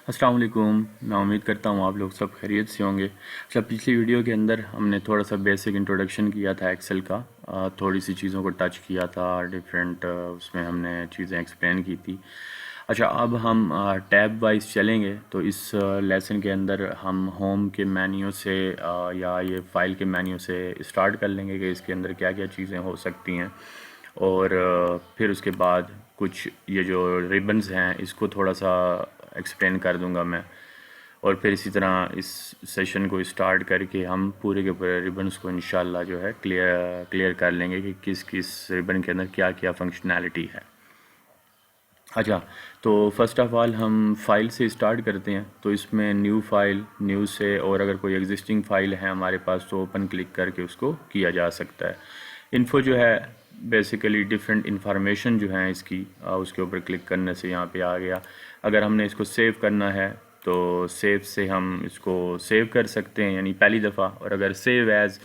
अस्सलाम वालेकुम। मैं उम्मीद करता हूँ आप लोग सब खैरियत से होंगे। अच्छा, पिछली वीडियो के अंदर हमने थोड़ा सा बेसिक इंट्रोडक्शन किया था एक्सेल का, थोड़ी सी चीज़ों को टच किया था, डिफरेंट उसमें हमने चीज़ें एक्सप्लेन की थी। अच्छा, अब हम टैब वाइज चलेंगे। तो इस लेसन के अंदर हम होम के मेन्यू से या ये फ़ाइल के मेन्यू से स्टार्ट कर लेंगे कि इसके अंदर क्या क्या चीज़ें हो सकती हैं, और फिर उसके बाद कुछ ये जो रिबन्स हैं इसको थोड़ा सा एक्सप्लेन कर दूंगा मैं, और फिर इसी तरह इस सेशन को स्टार्ट करके हम पूरे के पूरे रिबन्स को इंशाल्लाह जो है क्लियर कर लेंगे कि किस किस रिबन के अंदर क्या क्या फंक्शनैलिटी है। अच्छा, तो फर्स्ट ऑफ़ ऑल हम फ़ाइल से स्टार्ट करते हैं। तो इसमें न्यू फ़ाइल, न्यू से, और अगर कोई एग्जिस्टिंग फ़ाइल है हमारे पास तो ओपन क्लिक करके उसको किया जा सकता है। इन्फो जो है बेसिकली डिफरेंट इंफॉर्मेशन जो है इसकी, उसके ऊपर क्लिक करने से यहाँ पे आ गया। अगर हमने इसको सेव करना है तो सेव से हम इसको सेव कर सकते हैं, यानी पहली दफ़ा। और अगर सेव एज़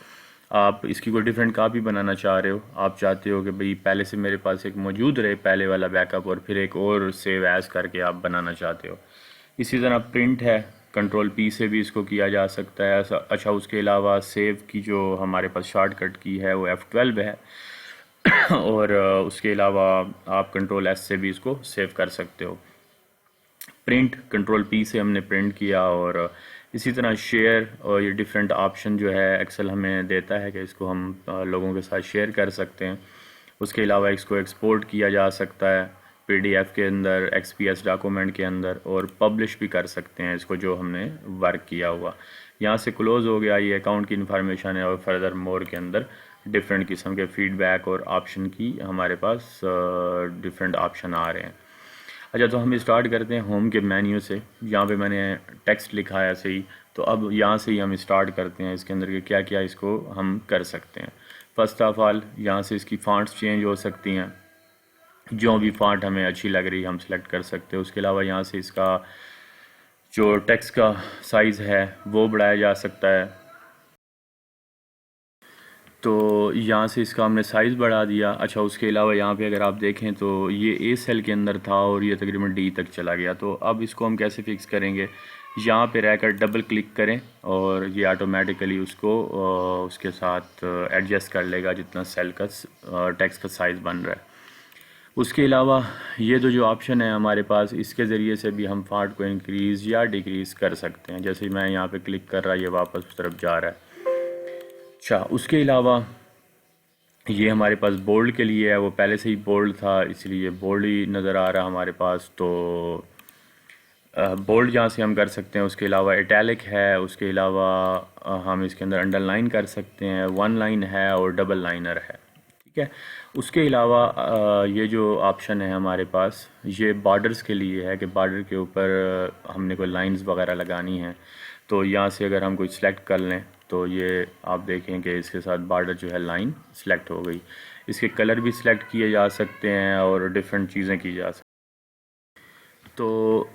आप इसकी कोई डिफरेंट कापी बनाना चाह रहे हो, आप चाहते हो कि भाई पहले से मेरे पास एक मौजूद रहे पहले वाला बैकअप, और फिर एक और सेव एज़ करके आप बनाना चाहते हो। इसी तरह प्रिंट है, कंट्रोल पी से भी इसको किया जा सकता है। अच्छा, उसके अलावा सेव की जो हमारे पास शॉर्टकट की है वो F12 है। और उसके अलावा आप कंट्रोल एस से भी इसको सेव कर सकते हो। प्रिंट, कंट्रोल पी से हमने प्रिंट किया। और इसी तरह शेयर, और ये डिफरेंट ऑप्शन जो है एक्सेल हमें देता है कि इसको हम लोगों के साथ शेयर कर सकते हैं। उसके अलावा इसको एक्सपोर्ट किया जा सकता है पीडीएफ के अंदर, एक्सपीएस डॉक्यूमेंट के अंदर, और पब्लिश भी कर सकते हैं इसको जो हमने वर्क किया हुआ। यहाँ से क्लोज़ हो गया, ये अकाउंट की इन्फॉर्मेशन है। और फर्दर मोर के अंदर डिफरेंट किस्म के फीडबैक और ऑप्शन की हमारे पास डिफरेंट ऑप्शन आ रहे हैं। अच्छा, तो हम स्टार्ट करते हैं होम के मेन्यू से। यहाँ पे मैंने टेक्स्ट लिखा है ऐसे ही। तो अब यहाँ से ही हम स्टार्ट करते हैं इसके अंदर के क्या क्या इसको हम कर सकते हैं। फर्स्ट ऑफ ऑल यहाँ से इसकी फ़ॉन्ट्स चेंज हो सकती हैं, जो भी फ़ॉन्ट हमें अच्छी लग रही है हम सेलेक्ट कर सकते हैं। उसके अलावा यहाँ से इसका जो टेक्स्ट का साइज़ है वो बढ़ाया जा सकता है। तो यहाँ से इसका हमने साइज़ बढ़ा दिया। अच्छा, उसके अलावा यहाँ पे अगर आप देखें तो ये ए सेल के अंदर था और ये तकरीबन डी तक चला गया। तो अब इसको हम कैसे फ़िक्स करेंगे? यहाँ पे रहकर डबल क्लिक करें और ये ऑटोमेटिकली उसको उसके साथ एडजस्ट कर लेगा जितना सेल का टेक्स्ट का साइज़ बन रहा है। उसके अलावा ये जो ऑप्शन है हमारे पास, इसके ज़रिए से भी हम फ़ॉन्ट को इंक्रीज़ या डिक्रीज़ कर सकते हैं। जैसे मैं यहाँ पे क्लिक कर रहा, ये वापस उस तरफ जा रहा है। अच्छा, उसके अलावा ये हमारे पास बोल्ड के लिए है, वो पहले से ही बोल्ड था इसलिए बोल्ड ही नज़र आ रहा हमारे पास। तो बोल्ड यहाँ से हम कर सकते हैं। उसके अलावा इटैलिक है, उसके अलावा हम इसके अंदर अंडरलाइन कर सकते हैं, वन लाइन है और डबल लाइनर है। ठीक है। उसके अलावा ये जो ऑप्शन है हमारे पास, ये बॉर्डर्स के लिए है कि बॉर्डर के ऊपर हमने कोई लाइंस वगैरह लगानी है। तो यहाँ से अगर हम कोई सिलेक्ट कर लें तो ये आप देखें कि इसके साथ बॉर्डर जो है लाइन सिलेक्ट हो गई। इसके कलर भी सिलेक्ट किए जा सकते हैं और डिफरेंट चीज़ें की जा सकती। तो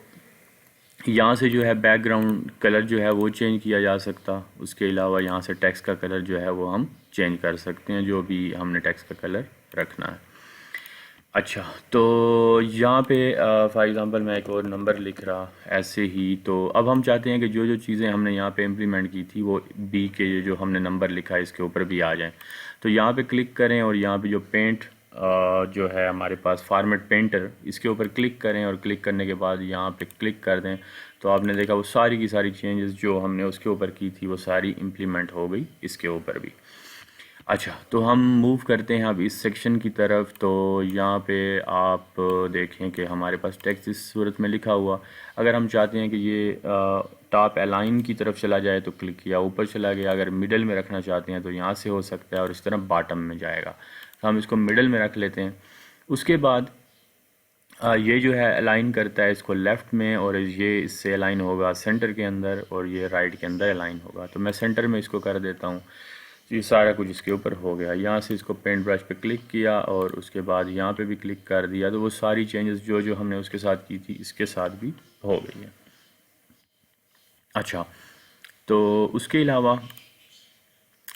यहाँ से जो है बैकग्राउंड कलर जो है वो चेंज किया जा सकता। उसके अलावा यहाँ से टेक्स्ट का कलर जो है वो हम चेंज कर सकते हैं, जो भी हमने टेक्स्ट का कलर रखना है। अच्छा, तो यहाँ पे फॉर एग्ज़ाम्पल मैं एक और नंबर लिख रहा ऐसे ही। तो अब हम चाहते हैं कि जो चीज़ें हमने यहाँ पे इम्प्लीमेंट की थी वो बी के जो हमने नंबर लिखा है इसके ऊपर भी आ जाएं। तो यहाँ पे क्लिक करें और यहाँ पे जो पेंट जो है हमारे पास फॉर्मेट पेंटर, इसके ऊपर क्लिक करें और क्लिक करने के बाद यहाँ पे क्लिक कर दें। तो आपने देखा वो सारी की सारी चेंजेस जो हमने उसके ऊपर की थी वो सारी इम्प्लीमेंट हो गई इसके ऊपर भी। अच्छा, तो हम मूव करते हैं अब इस सेक्शन की तरफ। तो यहाँ पे आप देखें कि हमारे पास टेक्स्ट इस सूरत में लिखा हुआ। अगर हम चाहते हैं कि ये टॉप अलाइन की तरफ चला जाए तो क्लिक किया, ऊपर चला गया। अगर मिडल में रखना चाहते हैं तो यहाँ से हो सकता है, और इस तरह बॉटम में जाएगा। तो हम इसको मिडल में रख लेते हैं। उसके बाद ये जो है अलाइन करता है इसको लेफ़्ट में, और ये इससे अलाइन होगा सेंटर के अंदर, और ये राइट के अंदर अलाइन होगा। तो मैं सेंटर में इसको कर देता हूँ। ये सारा कुछ इसके ऊपर हो गया। यहाँ से इसको पेंट ब्रश पे क्लिक किया और उसके बाद यहाँ पे भी क्लिक कर दिया। तो वो सारी चेंजेस जो हमने उसके साथ की थी इसके साथ भी हो गई है। अच्छा, तो उसके अलावा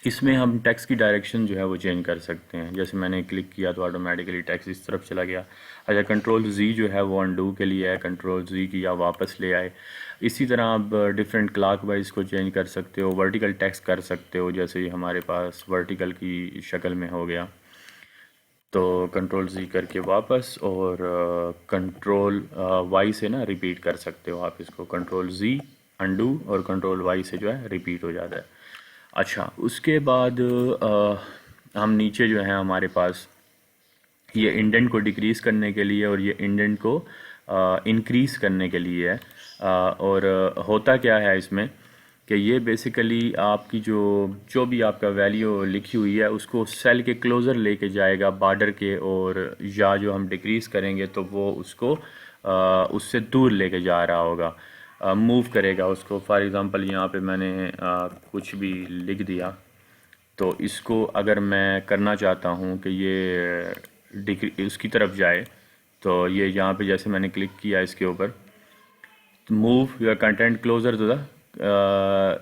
इसमें हम टेक्स्ट की डायरेक्शन जो है वो चेंज कर सकते हैं। जैसे मैंने क्लिक किया तो ऑटोमेटिकली टेक्स्ट इस तरफ चला गया। अच्छा, कंट्रोल जी जो है वो अनडू के लिए है, कंट्रोल जी किया वापस ले आए। इसी तरह आप डिफरेंट क्लॉक वाइज को चेंज कर सकते हो, वर्टिकल टेक्स्ट कर सकते हो, जैसे ये हमारे पास वर्टिकल की शक्ल में हो गया। तो कंट्रोल जी करके वापस, और कंट्रोल वाई से ना रिपीट कर सकते हो आप इसको, कंट्रोल जी अंडू और कंट्रोल वाई से जो है रिपीट हो जाता है। अच्छा, उसके बाद हम नीचे जो है हमारे पास ये इंडेंट को डिक्रीज़ करने के लिए और ये इंडेंट को इंक्रीज़ करने के लिए है। और होता क्या है इसमें कि ये बेसिकली आपकी जो जो भी आपका वैल्यू लिखी हुई है उसको सेल के क्लोज़र लेके जाएगा बॉर्डर के, और या जो हम डिक्रीज़ करेंगे तो वो उसको उससे दूर लेके जा रहा होगा, मूव करेगा उसको। फॉर एग्ज़ाम्पल यहाँ पे मैंने कुछ भी लिख दिया, तो इसको अगर मैं करना चाहता हूँ कि ये डिग्री उसकी तरफ जाए, तो ये यहाँ पे जैसे मैंने क्लिक किया इसके ऊपर, move your content closer to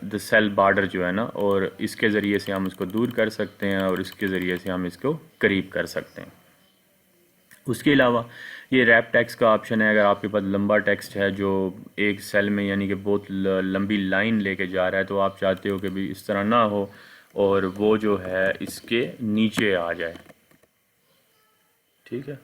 the cell border जो है ना, और इसके ज़रिए से हम इसको दूर कर सकते हैं और इसके ज़रिए से हम इसको करीब कर सकते हैं। उसके अलावा ये रैप टेक्स्ट का ऑप्शन है। अगर आपके पास लंबा टेक्स्ट है जो एक सेल में यानी कि बहुत लंबी लाइन लेके जा रहा है, तो आप चाहते हो कि भी इस तरह ना हो और वो जो है इसके नीचे आ जाए, ठीक है।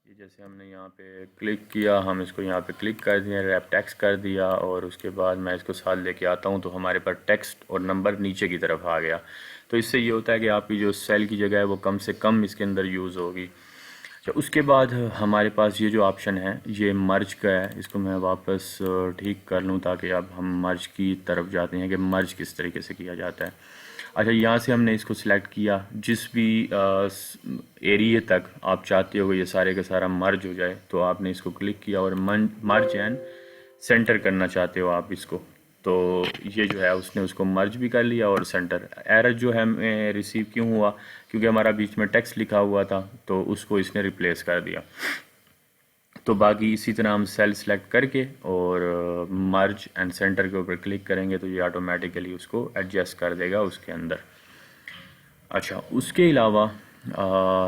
ये जैसे हमने यहाँ पे क्लिक किया, हम इसको यहाँ पे क्लिक कर दिया, रैप टेक्स्ट कर दिया, और उसके बाद मैं इसको साथ लेके आता हूँ तो हमारे पास टेक्स्ट और नंबर नीचे की तरफ आ गया। तो इससे ये होता है कि आपकी जो सेल की जगह है वो कम से कम इसके अंदर यूज़ होगी। तो उसके बाद हमारे पास ये जो ऑप्शन है ये मर्ज का है। इसको मैं वापस ठीक कर लूँ ताकि अब हम मर्ज की तरफ जाते हैं कि मर्ज किस तरीके से किया जाता है। अच्छा, यहाँ से हमने इसको सिलेक्ट किया, जिस भी एरिया तक आप चाहते हो ये सारे का सारा मर्ज हो जाए, तो आपने इसको क्लिक किया और मर्ज एंड सेंटर करना चाहते हो आप इसको, तो ये जो है उसने उसको मर्ज भी कर लिया और सेंटर। एरर जो है हमें रिसीव क्यों हुआ, क्योंकि हमारा बीच में टेक्स्ट लिखा हुआ था तो उसको इसने रिप्लेस कर दिया। तो बाकी इसी तरह हम सेल सेलेक्ट करके और मर्ज एंड सेंटर के ऊपर क्लिक करेंगे तो ये ऑटोमेटिकली उसको एडजस्ट कर देगा उसके अंदर। अच्छा, उसके अलावा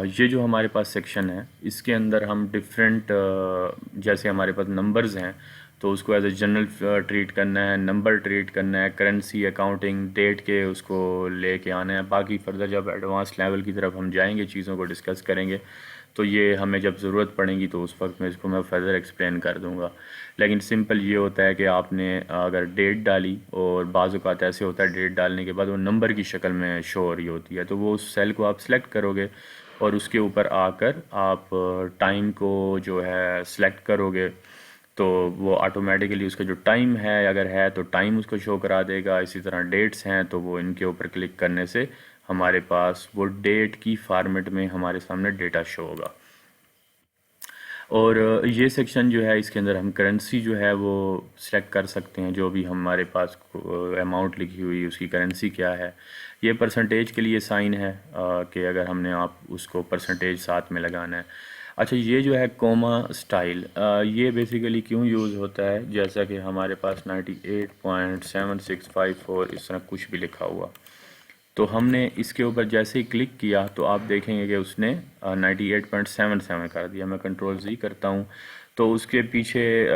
ये जो हमारे पास सेक्शन है इसके अंदर हम डिफरेंट, जैसे हमारे पास नंबर्स हैं तो उसको एज ए जनरल ट्रीट करना है, नंबर ट्रीट करना है, करेंसी, अकाउंटिंग, डेट के उसको लेके आना है। बाकी फर्दर जब एडवांस लेवल की तरफ हम जाएंगे, चीज़ों को डिस्कस करेंगे, तो ये हमें जब ज़रूरत पड़ेगी तो उस वक्त मैं इसको मैं फर्दर एक्सप्लेन कर दूंगा। लेकिन सिंपल ये होता है कि आपने अगर डेट डाली, और बाज़ औक़ात ऐसे होता है डेट डालने के बाद वो नंबर की शक्ल में शो हो रही होती है, तो वो उस सेल को आप सेलेक्ट करोगे और उसके ऊपर आकर आप टाइम को जो है सिलेक्ट करोगे, तो वो ऑटोमेटिकली उसका जो टाइम है अगर है तो टाइम उसको शो करा देगा। इसी तरह डेट्स हैं तो वो इनके ऊपर क्लिक करने से हमारे पास वो डेट की फॉर्मेट में हमारे सामने डेटा शो होगा। और ये सेक्शन जो है इसके अंदर हम करेंसी जो है वो सिलेक्ट कर सकते हैं, जो भी हमारे पास अमाउंट लिखी हुई उसकी करेंसी क्या है। ये परसेंटेज के लिए साइन है कि अगर हमने आप उसको परसेंटेज साथ में लगाना है। अच्छा, ये जो है कोमा स्टाइल, ये बेसिकली क्यों यूज़ होता है, जैसा कि हमारे पास 98.7654 इस तरह कुछ भी लिखा हुआ, तो हमने इसके ऊपर जैसे ही क्लिक किया तो आप देखेंगे कि उसने 98.77 कर दिया। मैं कंट्रोल जी करता हूँ तो उसके पीछे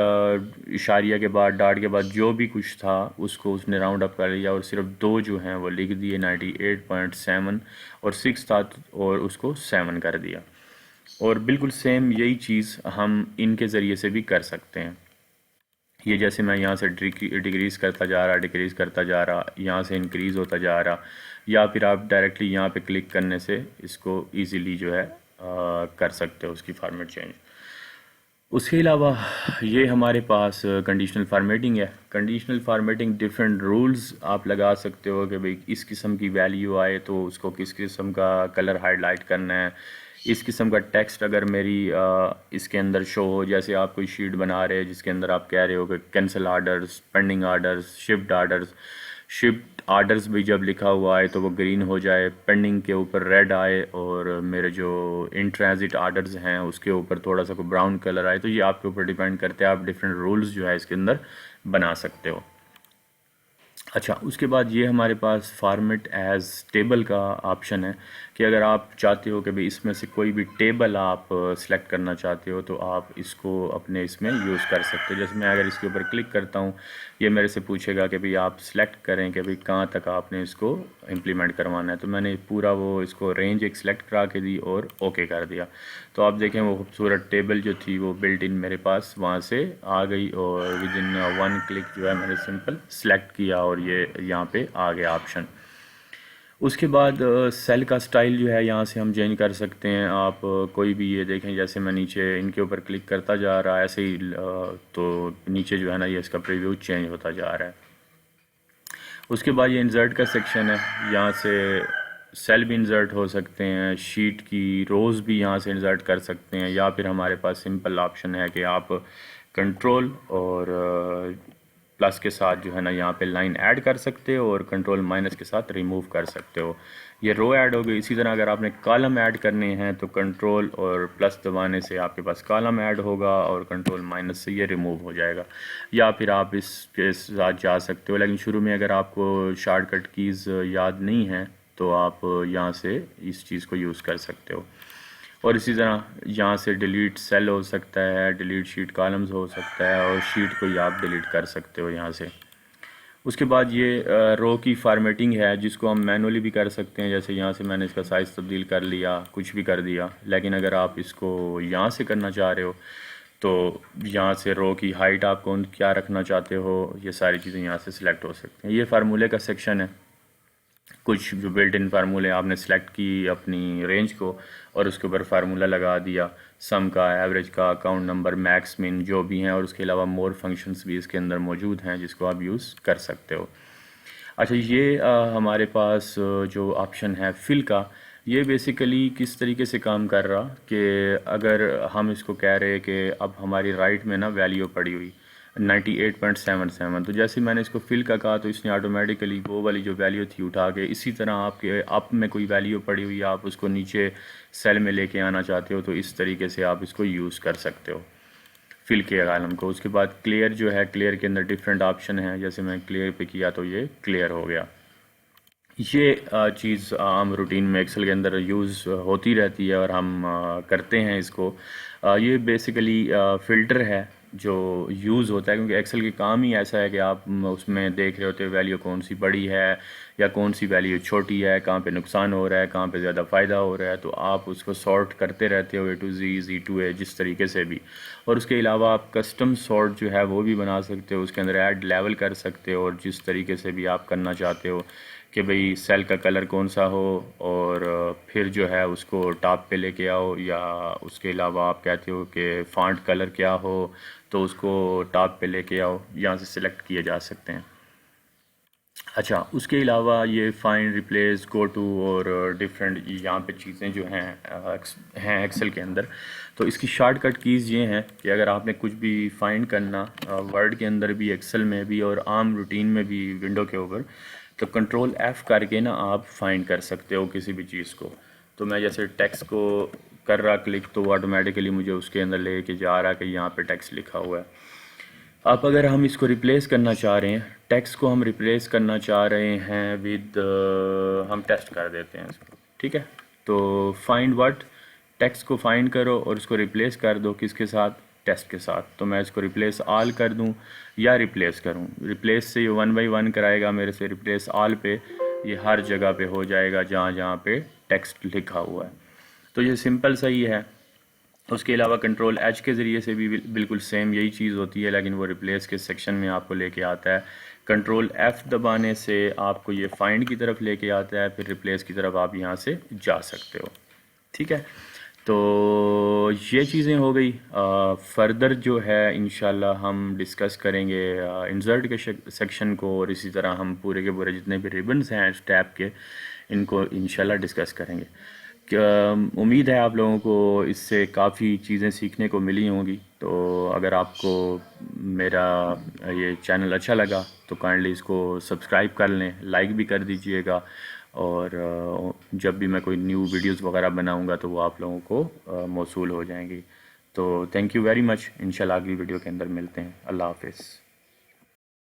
इशारिया के बाद, डॉट के बाद जो भी कुछ था उसको उसने राउंड अप कर लिया, और सिर्फ दो जो हैं वो लिख दिए 98.7, और 6 था और उसको 7 कर दिया। और बिल्कुल सेम यही चीज़ हम इनके ज़रिए से भी कर सकते हैं। ये जैसे मैं यहाँ से डिक्रीज़ करता जा रहा, डिक्रीज़ करता जा रहा, यहाँ से इंक्रीज़ होता जा रहा, या फिर आप डायरेक्टली यहाँ पे क्लिक करने से इसको इजीली जो है कर सकते हो उसकी फॉर्मेट चेंज। उसके अलावा ये हमारे पास कंडीशनल फार्मेटिंग है। कंडीशनल फार्मेटिंग डिफरेंट रूल्स आप लगा सकते हो कि भाई इस किस्म की वैल्यू आए तो उसको किस किस्म का कलर हाईलाइट करना है, इस किस्म का टेक्स्ट अगर मेरी इसके अंदर शो हो, जैसे आप कोई शीट बना रहे हैं जिसके अंदर आप कह रहे हो कि cancel orders, pending orders, shift orders, shift orders भी जब लिखा हुआ है तो वो ग्रीन हो जाए, पेंडिंग के ऊपर रेड आए, और मेरे जो इन ट्रांजिट आर्डर्स हैं उसके ऊपर थोड़ा सा कोई ब्राउन कलर आए, तो ये आपके ऊपर डिपेंड करते हैं। आप डिफरेंट रूल्स जो है इसके अंदर बना सकते हो। अच्छा, उसके बाद ये हमारे पास फॉर्मेट एज टेबल का ऑप्शन है कि अगर आप चाहते हो कि भाई इसमें से कोई भी टेबल आप सिलेक्ट करना चाहते हो तो आप इसको अपने इसमें यूज़ कर सकते हो। जैसे मैं अगर इसके ऊपर क्लिक करता हूँ, ये मेरे से पूछेगा कि भाई आप सिलेक्ट करें कि भाई कहाँ तक आपने इसको इम्प्लीमेंट करवाना है। तो मैंने पूरा वो इसको रेंज एक सिलेक्ट करा के दी और ओके कर दिया। तो आप देखें वो खूबसूरत टेबल जो थी वो बिल्ट इन मेरे पास वहाँ से आ गई और विद इन 1 क्लिक जो है मैंने सिंपल सेलेक्ट किया और ये यहाँ पे आ गया ऑप्शन। उसके बाद सेल का स्टाइल जो है यहाँ से हम चेंज कर सकते हैं। आप कोई भी ये देखें, जैसे मैं नीचे इनके ऊपर क्लिक करता जा रहा है ऐसे ही तो नीचे जो है ना ये इसका प्रीव्यू चेंज होता जा रहा है। उसके बाद ये इंसर्ट का सेक्शन है, यहाँ से सेल भी इंसर्ट हो सकते हैं, शीट की रोज़ भी यहाँ से इंसर्ट कर सकते हैं, या फिर हमारे पास सिंपल ऑप्शन है कि आप कंट्रोल और प्लस के साथ जो है ना यहाँ पे लाइन ऐड कर सकते हो और कंट्रोल माइनस के साथ रिमूव कर सकते हो। ये रो ऐड हो गई। इसी तरह अगर आपने कॉलम ऐड करने हैं तो कंट्रोल और प्लस दबाने से आपके पास कॉलम ऐड होगा और कंट्रोल माइनस से ये रिमूव हो जाएगा। या फिर आप इसके साथ जा सकते हो, लेकिन शुरू में अगर आपको शॉर्टकट कीज़ याद नहीं है तो आप यहाँ से इस चीज़ को यूज़ कर सकते हो। और इसी तरह यहाँ से डिलीट सेल हो सकता है, डिलीट शीट कॉलम्स हो सकता है और शीट को ही आप डिलीट कर सकते हो यहाँ से। उसके बाद ये रो की फार्मेटिंग है जिसको हम मैनुअली भी कर सकते हैं। जैसे यहाँ से मैंने इसका साइज़ तब्दील कर लिया, कुछ भी कर दिया। लेकिन अगर आप इसको यहाँ से करना चाह रहे हो तो यहाँ से रो की हाइट आप कौन क्या रखना चाहते हो, ये सारी चीज़ें यहाँ से सिलेक्ट हो सकती हैं। ये फार्मूले का सेक्शन है। कुछ जो बिल्ट इन फार्मूले आपने सेलेक्ट की अपनी रेंज को और उसके ऊपर फार्मूला लगा दिया, सम का, एवरेज का, अकाउंट नंबर, मैक्स, मिन जो भी हैं, और उसके अलावा मोर फंक्शंस भी इसके अंदर मौजूद हैं जिसको आप यूज़ कर सकते हो। अच्छा, ये हमारे पास जो ऑप्शन है फिल का, ये बेसिकली किस तरीके से काम कर रहा कि अगर हम इसको कह रहे हैं कि अब हमारी राइट में ना वैल्यू पड़ी हुई 98.77, तो जैसे मैंने इसको फिल का कहा तो इसने ऑटोमेटिकली वो वाली जो वैल्यू थी उठा के, इसी तरह आपके अप में कोई वैल्यू पड़ी हुई आप उसको नीचे सेल में लेके आना चाहते हो तो इस तरीके से आप इसको यूज़ कर सकते हो फिल के आलम को। उसके बाद क्लियर जो है, क्लियर के अंदर डिफरेंट ऑप्शन है। जैसे मैं क्लियर पे किया तो ये क्लियर हो गया। ये चीज़ आम रूटीन में एक्सेल के अंदर यूज़ होती रहती है और हम करते हैं इसको। ये बेसिकली फ़िल्टर है जो यूज़ होता है, क्योंकि एक्सेल के काम ही ऐसा है कि आप उसमें देख रहे होते हो वैल्यू कौन सी बड़ी है या कौन सी वैल्यू छोटी है, कहाँ पे नुकसान हो रहा है, कहाँ पे ज़्यादा फ़ायदा हो रहा है, तो आप उसको सॉर्ट करते रहते हो A to Z, Z to A, जिस तरीके से भी। और उसके अलावा आप कस्टम सॉर्ट जो है वो भी बना सकते हो, उसके अंदर ऐड लेवल कर सकते हो और जिस तरीके से भी आप करना चाहते हो कि भाई सेल का कलर कौन सा हो और फिर जो है उसको टॉप पे लेके आओ, या उसके अलावा आप कहते हो कि फ़ॉन्ट कलर क्या हो तो उसको टॉप पे लेके आओ, यहाँ से सिलेक्ट किए जा सकते हैं। अच्छा, उसके अलावा ये फाइंड, रिप्लेस, गो टू और डिफरेंट यहाँ पे चीज़ें जो हैं एक्सेल के अंदर, तो इसकी शॉर्टकट कीज़ ये हैं कि अगर आपने कुछ भी फाइंड करना वर्ड के अंदर भी, एक्सेल में भी और आम रूटीन में भी विंडो के ऊपर, तो कंट्रोल F करके ना आप फाइंड कर सकते हो किसी भी चीज़ को। तो मैं जैसे टेक्स्ट को कर रहा क्लिक तो ऑटोमेटिकली मुझे उसके अंदर ले के जा रहा कि यहाँ पे टेक्स्ट लिखा हुआ है। अब अगर हम इसको रिप्लेस करना चाह रहे हैं, टेक्स्ट को हम रिप्लेस करना चाह रहे हैं विद, हम टेस्ट कर देते हैं इसको, ठीक है। तो फाइंड वर्ड, टेक्स्ट को फाइंड करो और उसको रिप्लेस कर दो किसके साथ, टेस्ट के साथ। तो मैं इसको रिप्लेस ऑल कर दूं या रिप्लेस करूं। रिप्लेस से ये 1 बाई 1 कराएगा मेरे से, रिप्लेस ऑल पे ये हर जगह पे हो जाएगा जहाँ जहाँ पे टेक्स्ट लिखा हुआ है। तो ये सिंपल सा ही है। उसके अलावा कंट्रोल H के ज़रिए से भी बिल्कुल सेम यही चीज़ होती है, लेकिन वो रिप्लेस के सेक्शन में आपको लेके आता है। कंट्रोल F दबाने से आपको ये फाइंड की तरफ लेके आता है, फिर रिप्लेस की तरफ आप यहाँ से जा सकते हो, ठीक है। तो ये चीज़ें हो गई। फर्दर जो है इंशाल्लाह हम डिस्कस करेंगे इंसर्ट के सेक्शन को, और इसी तरह हम पूरे के पूरे जितने भी रिबन्स हैं इस टैब के, इनको इंशाल्लाह डिस्कस करेंगे। उम्मीद है आप लोगों को इससे काफ़ी चीज़ें सीखने को मिली होंगी। तो अगर आपको मेरा ये चैनल अच्छा लगा तो काइंडली इसको सब्सक्राइब कर लें, लाइक भी कर दीजिएगा, और जब भी मैं कोई न्यू वीडियोस वगैरह बनाऊंगा तो वो आप लोगों को मौसूल हो जाएंगी। तो थैंक यू वेरी मच। इंशाल्लाह अगली वीडियो के अंदर मिलते हैं। अल्लाह हाफिज़।